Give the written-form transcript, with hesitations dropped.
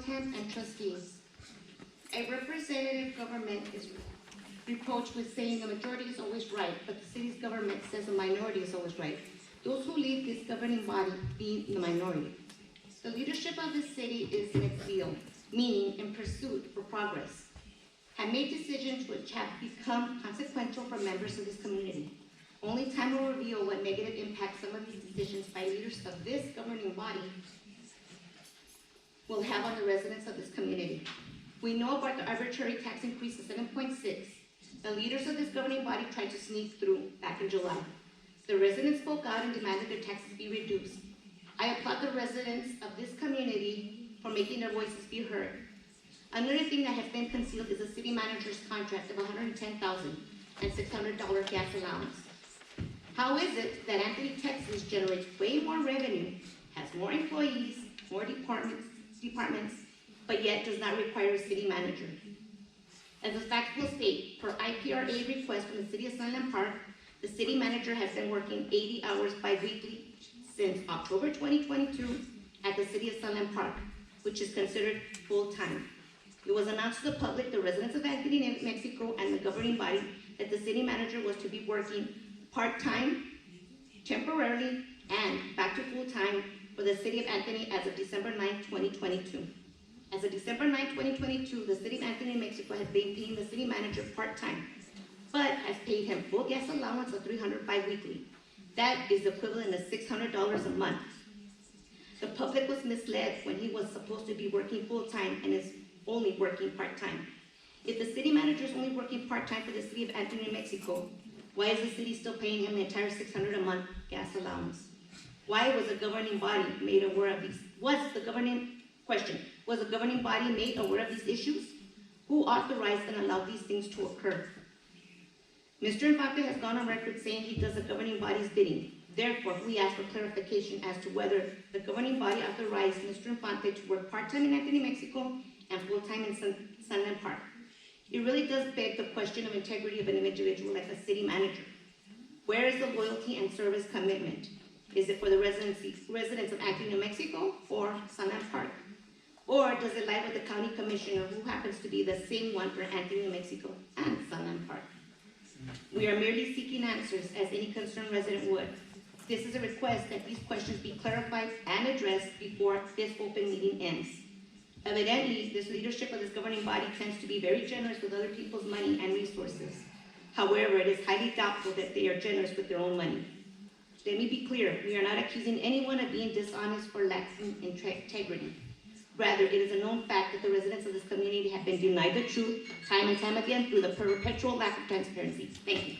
Tem and trustees. A representative government is reproached with saying the majority is always right, but the city's government says the minority is always right. Those who lead this governing body being the minority. The leadership of the city is in its zeal, meaning in pursuit for progress, have made decisions which have become consequential for members of this community. Only time will reveal what negative impact some of these decisions by leaders of this governing body will have on the residents of this community. We know about the arbitrary tax increase of 7.6. The leaders of this governing body tried to sneak through back in July. The residents spoke out and demanded their taxes be reduced. I applaud the residents of this community for making their voices be heard. Another thing that has been concealed is the city manager's contract of $110,000 and $600 gas allowance. How is it that Anthony, Texas generates way more revenue, has more employees, more departments, but yet does not require a city manager? As the facts will state, per IPRA request from the city of Sunland Park, the city manager has been working 80 hours bi-weekly since October 2022 at the city of Sunland Park, which is considered full-time. It was announced to the public, the residents of Anthony, New Mexico, and the governing body that the city manager was to be working part-time, temporarily, and back to full-time for the city of Anthony as of December 9, 2022. As of December 9, 2022, the city of Anthony, New Mexico has been paying the city manager part-time, but has paid him full gas allowance of $300 bi-weekly. That is equivalent to $600 a month. The public was misled when he was supposed to be working full-time and is only working part-time. If the city manager is only working part-time for the city of Anthony, New Mexico, why is the city still paying him the entire $600 a month gas allowance? Why was the governing body made aware of these? Was the governing body made aware of these issues? Who authorized and allowed these things to occur? Mr. Infante has gone on record saying he does the governing body's bidding. Therefore, we ask for clarification as to whether the governing body authorized Mr. Infante to work part-time in Anthony, Mexico, and full-time in Sunland Park. It really does beg the question of integrity of an individual like a city manager. Where is the loyalty and service commitment? Is it for the residents of Anthony, New Mexico, or Sunland Park? Or does it lie with the county commissioner, who happens to be the same one for Anthony, New Mexico, and Sunland Park? We are merely seeking answers as any concerned resident would. This is a request that these questions be clarified and addressed before this open meeting ends. Evidently, this leadership of this governing body tends to be very generous with other people's money and resources. However, it is highly doubtful that they are generous with their own money. Let me be clear, we are not accusing anyone of being dishonest or lacking integrity. Rather, it is a known fact that the residents of this community have been denied the truth time and time again through the perpetual lack of transparency. Thank you.